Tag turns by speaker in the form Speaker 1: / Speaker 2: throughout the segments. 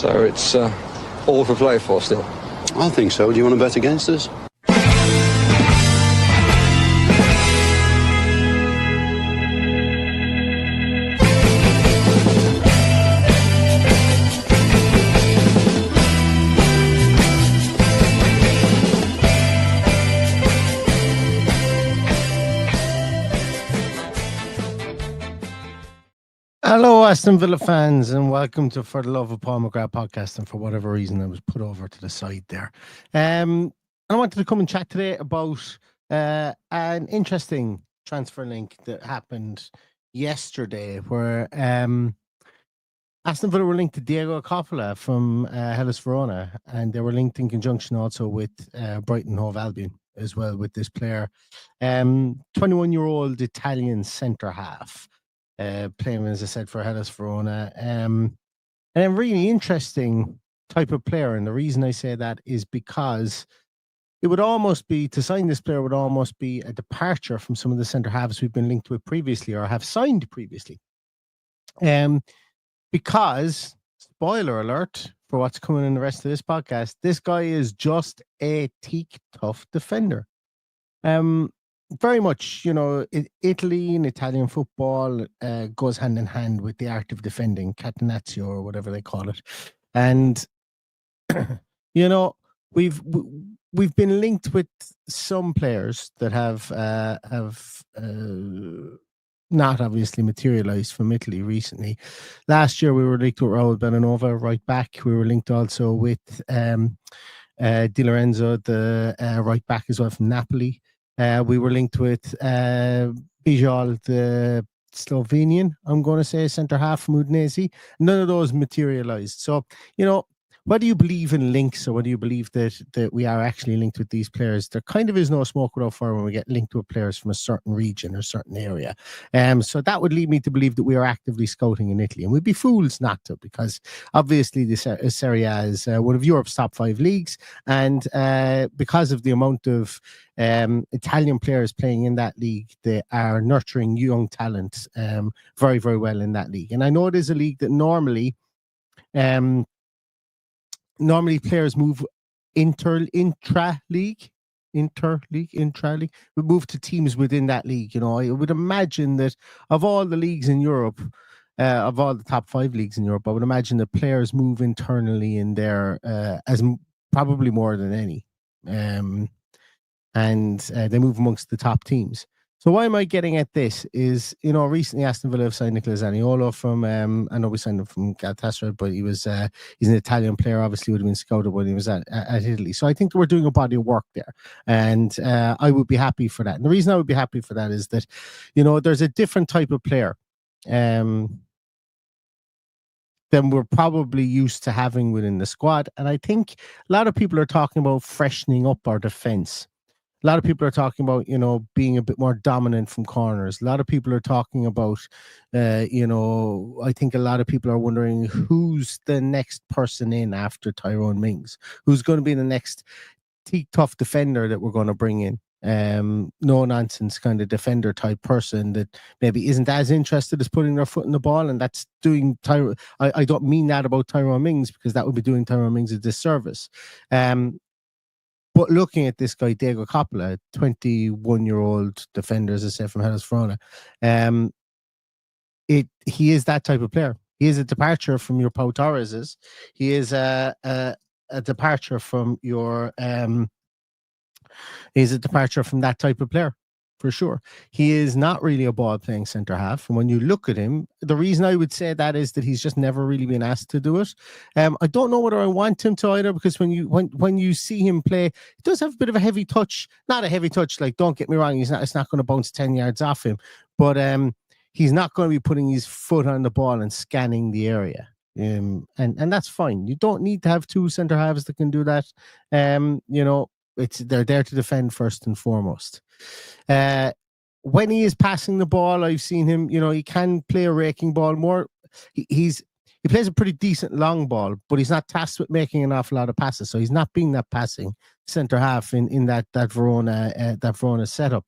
Speaker 1: So it's all to play for still.
Speaker 2: I think so. Do you want to bet against us?
Speaker 3: Hello, Aston Villa fans, and welcome to For the Love of Paul McGrath podcast. And for whatever reason, I was put over to the side there. I wanted to come and chat today about an interesting transfer link that happened yesterday, where Aston Villa were linked to Diego Coppola from Hellas Verona, and they were linked in conjunction also with Brighton Hove Albion as well with this player, 21-year-old Italian centre half. Playing, as I said, for Hellas Verona. And a really interesting type of player. And the reason I say that is because it would almost be, to sign this player would almost be a departure from some of the centre halves we've been linked with previously or have signed previously. Because, spoiler alert for what's coming in the rest of this podcast, this guy is just a teak tough defender. Very much, Italy and Italian football goes hand in hand with the art of defending, catenaccio or whatever they call it. And, we've been linked with some players that have not obviously materialized from Italy recently. Last year, we were linked with Raul Benanova, right back. We were linked also with Di Lorenzo, the right back as well from Napoli. We were linked with Bijal, the Slovenian, I'm going to say, centre half from Udinese. None of those materialized. So, whether you believe in links or whether you believe that we are actually linked with these players, there kind of is no smoke without fire when we get linked with players from a certain region or certain area. So that would lead me to believe that we are actively scouting in Italy. And we'd be fools not to, because obviously the Serie A is one of Europe's top 5 leagues. And because of the amount of Italian players playing in that league, they are nurturing young talent very, very well in that league. And I know it is a league that normally players move intra-league, we move to teams within that league. I would imagine that of all the leagues in Europe, of all the top 5 leagues in Europe, I would imagine that players move internally in there as probably more than any. And they move amongst the top teams. So why am I getting at this is, recently Aston Villa have signed Nicola Zaniolo from, I know we signed him from Galatasaray, but he's an Italian player, obviously would have been scouted when he was at Italy. So I think we're doing a body of work there. And I would be happy for that. And the reason I would be happy for that is that, there's a different type of player than we're probably used to having within the squad. And I think a lot of people are talking about freshening up our defence. A lot of people are talking about, being a bit more dominant from corners. A lot of people are talking about, I think a lot of people are wondering who's the next person in after Tyrone Mings, who's going to be the next tough defender that we're going to bring in. No nonsense kind of defender type person that maybe isn't as interested as putting their foot in the ball, and that's doing I don't mean that about Tyrone Mings, because that would be doing Tyrone Mings a disservice. But looking at this guy, Diego Coppola, 21-year-old defender, as I said, from Hellas Verona, he is that type of player. He is a departure from your Pau Torreses. He is a departure from your he's a departure from that type of player, for sure. He is not really a ball-playing centre-half. And when you look at him, the reason I would say that is that he's just never really been asked to do it. I don't know whether I want him to either, because when you see him play, he does have a bit of a heavy touch. Not a heavy touch, like, don't get me wrong, it's not going to bounce 10 yards off him. But he's not going to be putting his foot on the ball and scanning the area. And that's fine. You don't need to have 2 centre-halves that can do that. They're there to defend first and foremost. When he is passing the ball, I've seen him, he can play a raking ball more. He plays a pretty decent long ball, but he's not tasked with making an awful lot of passes. So he's not being that passing centre half in that Verona setup.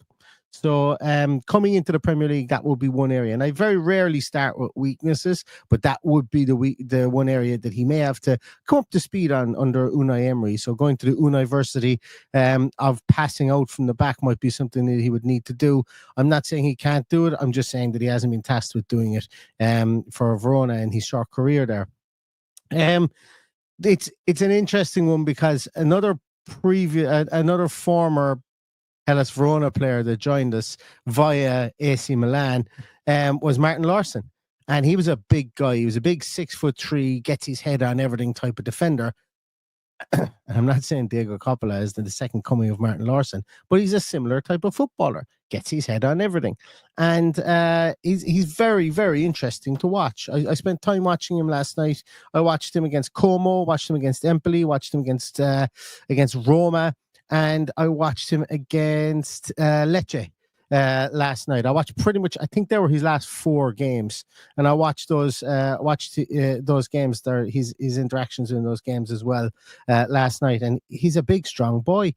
Speaker 3: So coming into the Premier League, that would be one area. And I very rarely start with weaknesses, but that would be the one area that he may have to come up to speed on under Unai Emery. So going to the University of passing out from the back might be something that he would need to do. I'm not saying he can't do it. I'm just saying that he hasn't been tasked with doing it for Verona in his short career there. It's an interesting one because another former Hellas Verona player that joined us via AC Milan was Martin Laursen. And he was a big guy. He was a big 6'3", gets his head on everything type of defender. And I'm not saying Diego Coppola is the second coming of Martin Laursen, but he's a similar type of footballer. Gets his head on everything. And he's very, very interesting to watch. I spent time watching him last night. I watched him against Como, watched him against Empoli, watched him against Roma. And I watched him against Lecce last night. I watched pretty much, I think they were his last 4 games. And I watched those games, there, his interactions in those games as well last night. And he's a big, strong boy.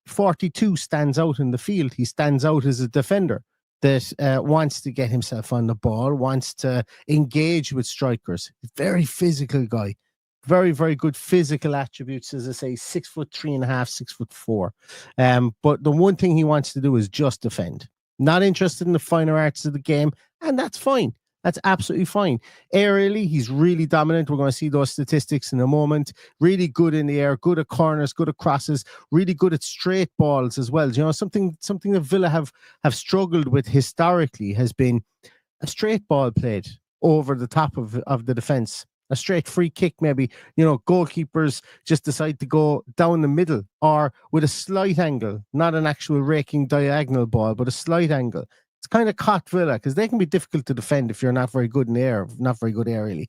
Speaker 3: 42 stands out in the field. He stands out as a defender that wants to get himself on the ball, wants to engage with strikers. Very physical guy. Very, very good physical attributes, as I say, 6'3.5", 6'4". But the one thing he wants to do is just defend. Not interested in the finer arts of the game, and that's fine. That's absolutely fine. Aerially, he's really dominant. We're going to see those statistics in a moment. Really good in the air, good at corners, good at crosses, really good at straight balls as well. You know, something that Villa have struggled with historically has been a straight ball played over the top of the defense. A straight free kick, maybe, you know, goalkeepers just decide to go down the middle or with a slight angle, not an actual raking diagonal ball, but a slight angle. It's kind of caught Villa because they can be difficult to defend if you're not very good in the air, not very good aerially.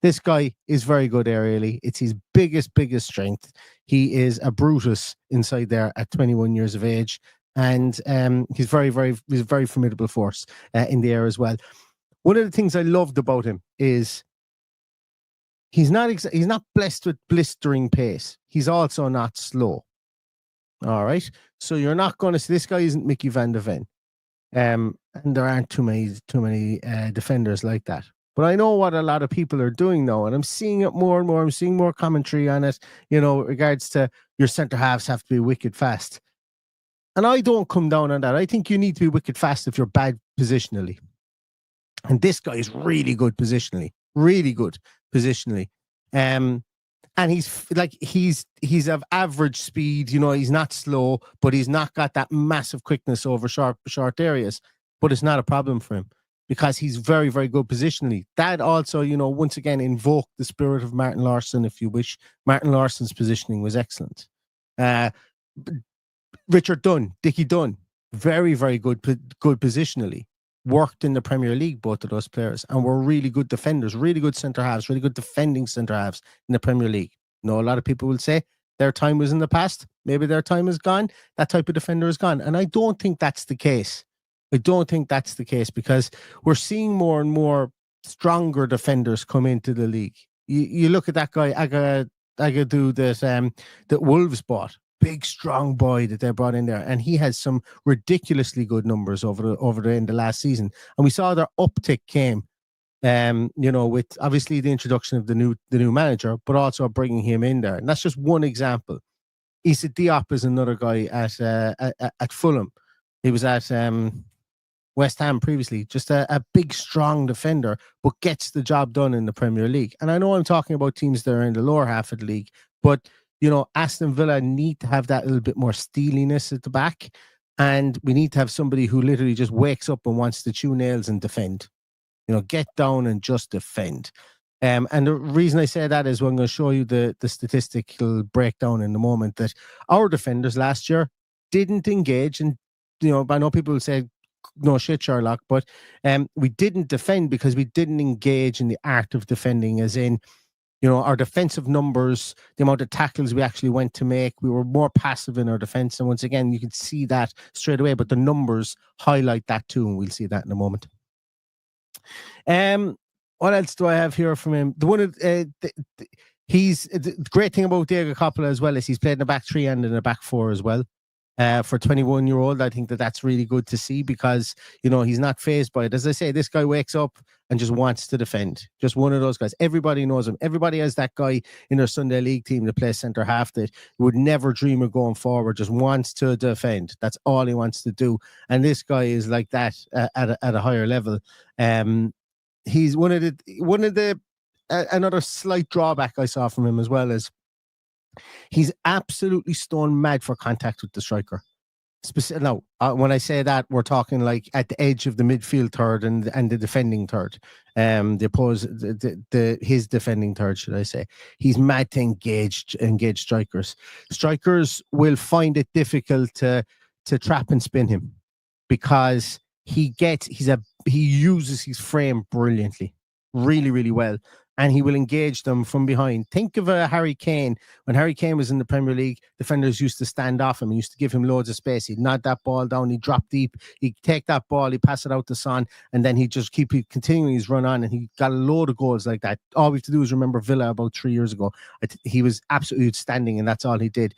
Speaker 3: This guy is very good aerially. It's his biggest strength. He is a Brutus inside there at 21 years of age. And he's he's a very formidable force in the air as well. One of the things I loved about him is he's not blessed with blistering pace. He's also not slow. All right. So you're not going to see, this guy isn't Mickey van der Ven. And there aren't too many defenders like that. But I know what a lot of people are doing now, and I'm seeing it more and more. I'm seeing more commentary on it, you know, regards to your centre halves have to be wicked fast. And I don't come down on that. I think you need to be wicked fast if you're bad positionally. And this guy is really good positionally. Really good positionally. And he's of average speed, you know, he's not slow, but he's not got that massive quickness over short areas. But it's not a problem for him because he's very, very good positionally. That also, you know, once again invoked the spirit of Martin Laursen, if you wish. Martin Laursen's positioning was excellent. Richard Dunn, Dickie Dunn, very, very good positionally. Worked in the Premier League, both of those players, and were really good defenders, really good centre halves, really good defending centre halves in the Premier League. You know, a lot of people will say their time was in the past. Maybe their time is gone. That type of defender is gone. And I don't think that's the case. I don't think that's the case because we're seeing more and more stronger defenders come into the league. You look at that guy, Agadou, that Wolves bought. Big, strong boy that they brought in there. And he has some ridiculously good numbers over the last season. And we saw their uptick came, you know, with obviously the introduction of the new manager, but also bringing him in there. And that's just one example. Issa Diop is another guy at Fulham. He was at West Ham previously. Just a big, strong defender, but gets the job done in the Premier League. And I know I'm talking about teams that are in the lower half of the league, but you know, Aston Villa need to have that little bit more steeliness at the back. And we need to have somebody who literally just wakes up and wants to chew nails and defend. You know, get down and just defend. And the reason I say that is I'm going to show you the statistical breakdown in a moment that our defenders last year didn't engage. And, you know, I know people will say, no shit, Sherlock, but we didn't defend because we didn't engage in the art of defending, as in, you know, our defensive numbers, the amount of tackles we actually went to make, we were more passive in our defense. And once again, you can see that straight away, but the numbers highlight that too. And we'll see that in a moment. What else do I have here from him? The great thing about Diego Coppola as well is he's played in a back 3 and in a back 4 as well. For a 21-year-old, I think that's really good to see because, he's not fazed by it. As I say, this guy wakes up and just wants to defend. Just one of those guys. Everybody knows him. Everybody has that guy in their Sunday league team that plays centre half that would never dream of going forward, just wants to defend. That's all he wants to do. And this guy is like that at a higher level. He's one of the another slight drawback I saw from him as well is he's absolutely stone mad for contact with the striker. Now, when I say that, we're talking like at the edge of the midfield third and the defending third. His defending third, should I say? He's mad to engage strikers. Strikers will find it difficult to trap and spin him because he uses his frame brilliantly, really, really well. And he will engage them from behind. Think of a Harry Kane. When Harry Kane was in the Premier League, defenders used to stand off him and used to give him loads of space. He'd nod that ball down, he'd drop deep, he'd take that ball, he'd pass it out to Son, and then he'd just keep continuing his run on, and he got a load of goals like that. All we have to do is remember Villa about 3 years ago. He was absolutely outstanding, and that's all he did.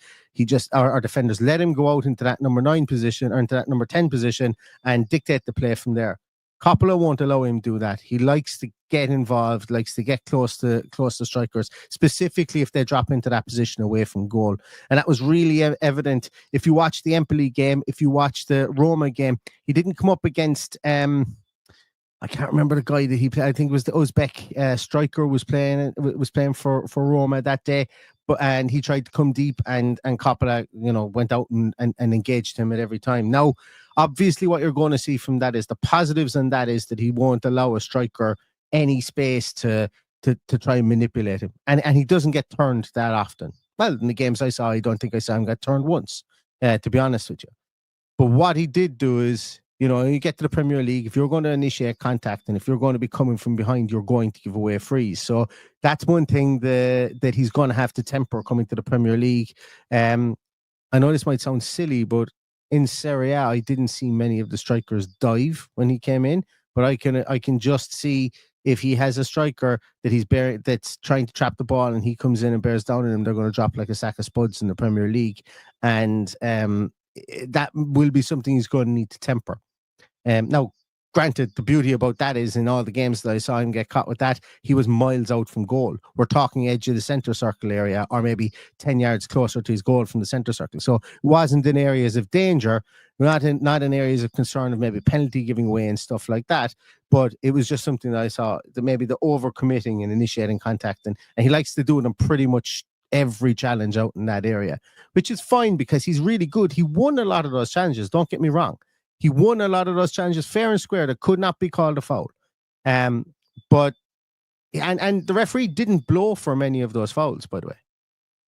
Speaker 3: Our defenders let him go out into that number 9 position or into that number 10 position and dictate the play from there. Coppola won't allow him to do that. He likes to get involved, likes to get close to strikers, specifically if they drop into that position away from goal. And that was really evident. If you watch the Empoli game, if you watch the Roma game, he didn't come up against I can't remember the guy that he played. I think it was the Uzbek striker was playing for Roma that day. And he tried to come deep, and Coppola, went out and engaged him at every time. Now, obviously, what you're going to see from that is the positives, and that is that he won't allow a striker any space to try and manipulate him, and he doesn't get turned that often. Well, in the games I saw, I don't think I saw him get turned once, to be honest with you. But what he did do is, you get to the Premier League, if you're going to initiate contact and if you're going to be coming from behind, you're going to give away frees. So that's one thing that he's going to have to temper coming to the Premier League. I know this might sound silly, but in Serie A, I didn't see many of the strikers dive when he came in. But I can just see if he has a striker that's trying to trap the ball and he comes in and bears down on him, they're going to drop like a sack of spuds in the Premier League. And that will be something he's going to need to temper. Now, granted, the beauty about that is in all the games that I saw him get caught with that, he was miles out from goal. We're talking edge of the centre circle area, or maybe 10 yards closer to his goal from the centre circle. So it wasn't in areas of danger, not in areas of concern of maybe penalty giving away and stuff like that. But it was just something that I saw, that maybe the over-committing and initiating contact. And he likes to do it on pretty much every challenge out in that area, which is fine because he's really good. He won a lot of those challenges, don't get me wrong. He won a lot of those challenges fair and square that could not be called a foul. But the referee didn't blow for many of those fouls, by the way.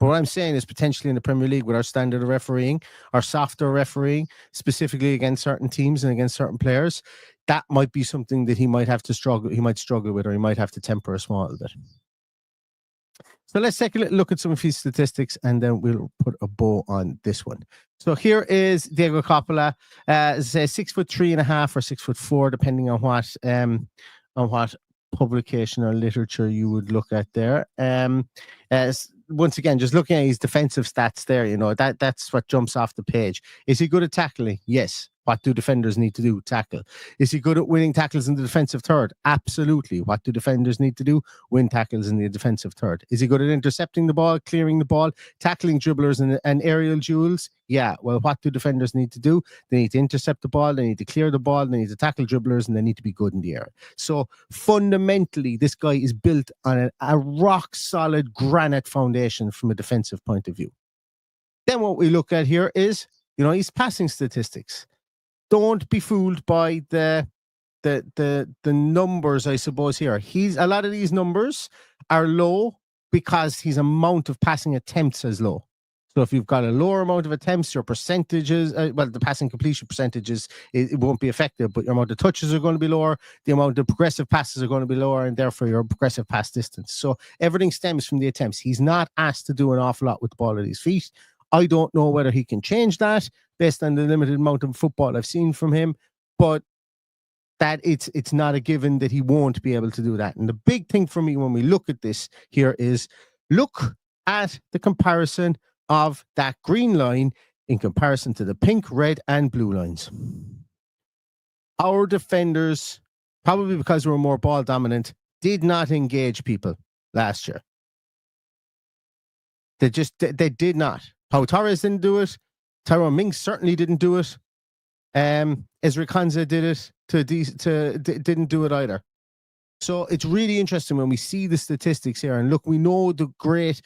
Speaker 3: But what I'm saying is potentially in the Premier League with our standard of refereeing, our softer refereeing, specifically against certain teams and against certain players, that might be something that he might have to struggle. He might struggle with, or he might have to temper a small bit. So let's take a little look at some of his statistics, and then we'll put a bow on this one. So here is Diego Coppola, 6'3.5" or 6'4", depending on what publication or literature you would look at there. Once again, just looking at his defensive stats there, that's what jumps off the page. Is he good at tackling? Yes. What do defenders need to do? Tackle. Is he good at winning tackles in the defensive third? Absolutely. What do defenders need to do? Win tackles in the defensive third. Is he good at intercepting the ball, clearing the ball, tackling dribblers and aerial duels? Yeah. Well, what do defenders need to do? They need to intercept the ball, they need to clear the ball, they need to tackle dribblers, and they need to be good in the air. So fundamentally, this guy is built on a rock-solid granite foundation from a defensive point of view. Then what we look at here is, his passing statistics. Don't be fooled by the numbers, I suppose, here. A lot of these numbers are low because his amount of passing attempts is low. So if you've got a lower amount of attempts, your percentages, the passing completion percentages, it won't be effective, but your amount of touches are going to be lower, the amount of progressive passes are going to be lower, and therefore your progressive pass distance. So everything stems from the attempts. He's not asked to do an awful lot with the ball at his feet. I don't know whether he can change that based on the limited amount of football I've seen from him, but that it's not a given that he won't be able to do that. And the big thing for me when we look at this here is look at the comparison of that green line in comparison to the pink, red, and blue lines. Our defenders, probably because we were more ball dominant, did not engage people last year. They did not. Pau Torres didn't do it. Tyrone Mings certainly didn't do it. Ezri Konsa did it. Didn't do it either. So it's really interesting when we see the statistics here. And look, we know the great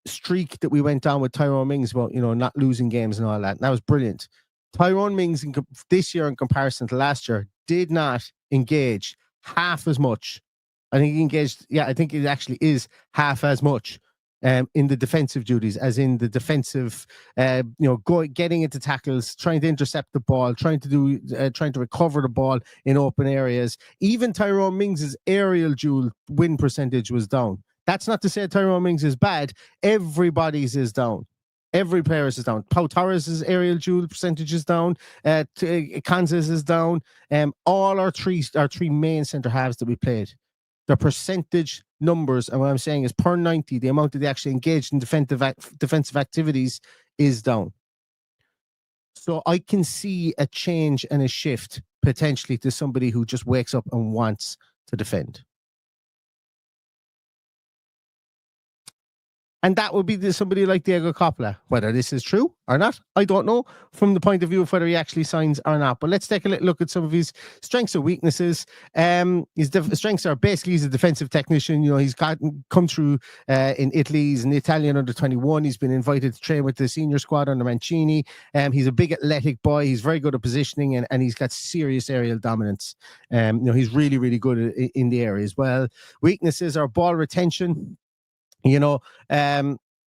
Speaker 3: streak that we went on with Tyrone Mings about, not losing games and all that. And that was brilliant. Tyrone Mings this year in comparison to last year did not engage half as much. I think he engaged, I think it actually is half as much in the defensive duties, as in the defensive, getting into tackles, trying to intercept the ball, trying to recover the ball in open areas. Even Tyrone Mings' aerial duel win percentage was down. That's not to say Tyrone Mings is bad. Everybody's is down. Every player's is down. Pau Torres' aerial duel percentage is down. Kansas is down. All our three main centre halves that we played, their percentage numbers, and what I'm saying is per 90, the amount that they actually engaged in defensive activities is down. So I can see a change and a shift potentially to somebody who just wakes up and wants to defend. And that would be somebody like Diego Coppola. Whether this is true or not, I don't know from the point of view of whether he actually signs or not. But let's take a little look at some of his strengths and weaknesses. His strengths are basically he's a defensive technician. He's come through in Italy. He's an Italian under 21. He's been invited to train with the senior squad under Mancini. He's a big athletic boy. He's very good at positioning and he's got serious aerial dominance. He's really, really good in the area as well. Weaknesses are ball retention.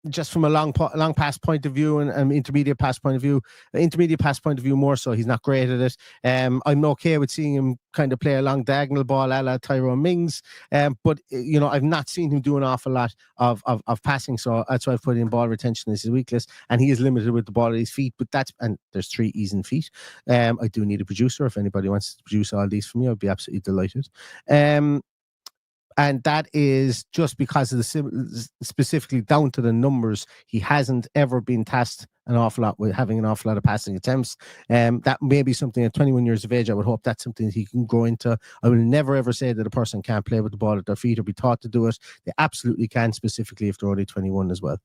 Speaker 3: Just from a long pass point of view and intermediate pass point of view more so, he's not great at it. I'm okay with seeing him kind of play a long diagonal ball a la Tyrone Mings, but I've not seen him do an awful lot of passing, so that's why I've put in ball retention as his weakness, and he is limited with the ball at his feet, and there's 3 E's in feet. I do need a producer. If anybody wants to produce all these for me, I'd be absolutely delighted. And that is just because of specifically down to the numbers. He hasn't ever been tasked an awful lot with having an awful lot of passing attempts. That may be something at 21 years of age. I would hope that's something that he can grow into. I will never ever say that a person can't play with the ball at their feet or be taught to do it. They absolutely can, specifically if they're only 21 as well.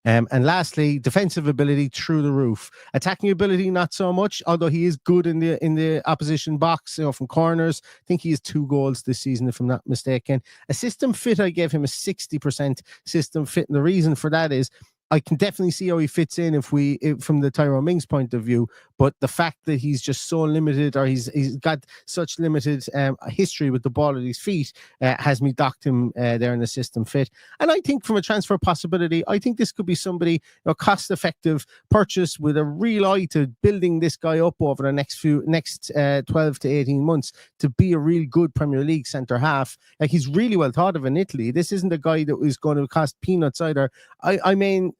Speaker 3: And lastly, defensive ability through the roof. Attacking ability, not so much, although he is good in the opposition box, from corners. I think he has 2 goals this season, if I'm not mistaken. A system fit, I gave him a 60% system fit. And the reason for that is I can definitely see how he fits in from the Tyrone Mings point of view, but the fact that he's just so limited, or he's got such limited history with the ball at his feet, has me docked him there in the system fit. And I think from a transfer possibility, I think this could be somebody, cost-effective purchase with a real eye to building this guy up over the next 12 to 18 months to be a real good Premier League centre half. Like, he's really well thought of in Italy. This isn't a guy that is going to cost peanuts either. I mean,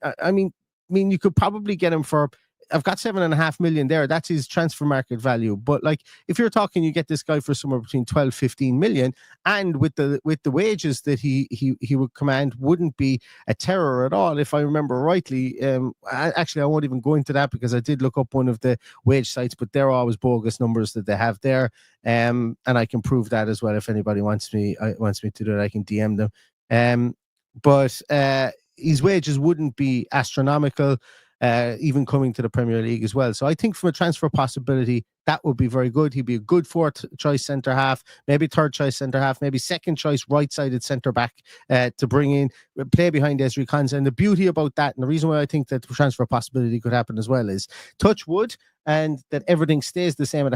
Speaker 3: you could probably get him for, I've got 7.5 million there. That's his transfer market value. But like, if you're talking, you get this guy for somewhere between 12, 15 million, and with the wages that he would command, wouldn't be a terror at all. If I remember rightly, actually, I won't even go into that because I did look up one of the wage sites, but they're always bogus numbers that they have there. And I can prove that as well. If anybody wants me to do it, I can DM them. But his wages wouldn't be astronomical, even coming to the Premier League as well. So I think from a transfer possibility, that would be very good. He'd be a good 4th choice centre half, maybe 3rd choice centre half, maybe 2nd choice right-sided centre back to bring in, play behind Ezri Konsa. And the beauty about that, and the reason why I think that the transfer possibility could happen as well, is touch wood, and that everything stays the same as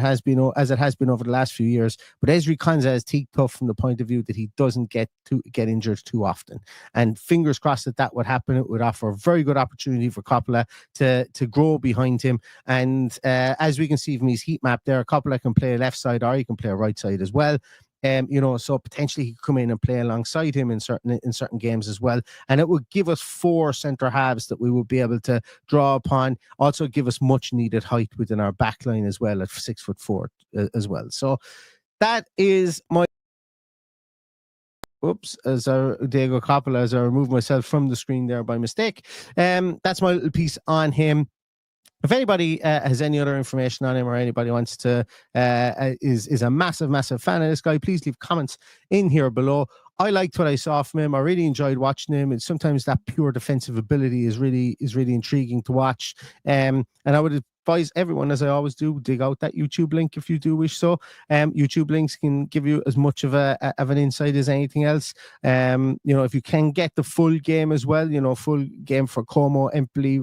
Speaker 3: it has been over the last few years. But Ezri Konsa is teeth tough from the point of view that he doesn't get injured too often. And fingers crossed that would happen. It would offer a very good opportunity for Coppola to grow behind him. And as we can see from his heat map there, Coppola can play left side or he can play right side as well. So potentially he could come in and play alongside him in certain games as well. And it would give us 4 centre halves that we would be able to draw upon. Also give us much needed height within our back line as well at 6'4" as well. So that is my Oops, Diego Coppola, as I removed myself from the screen there by mistake. That's my little piece on him. If anybody has any other information on him, or anybody wants to is a massive fan of this guy, please leave comments in here below. I liked what I saw from him. I really enjoyed watching him. And sometimes that pure defensive ability is really intriguing to watch. And I would advise everyone, as I always do, dig out that YouTube link if you do wish so. YouTube links can give you as much of an insight as anything else. If you can get the full game as well, full game for Como, Empoli,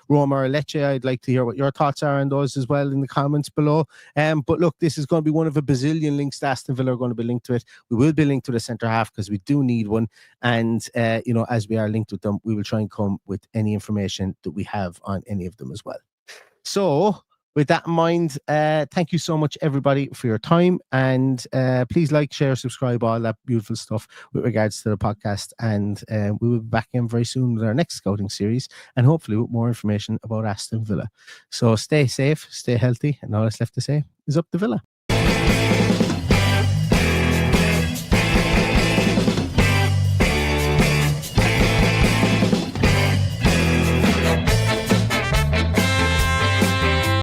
Speaker 3: Roma, or Lecce, I'd like to hear what your thoughts are on those as well in the comments below. But look, this is going to be one of a bazillion links that Aston Villa are going to be linked to it. We will be linked to the centre half because we do need one. And, as we are linked with them, we will try and come with any information that we have on any of them as well. So with that in mind, thank you so much, everybody, for your time. And please like, share, subscribe, all that beautiful stuff with regards to the podcast. And we will be back in very soon with our next scouting series, and hopefully with more information about Aston Villa. So stay safe, stay healthy, and all that's left to say is up the Villa.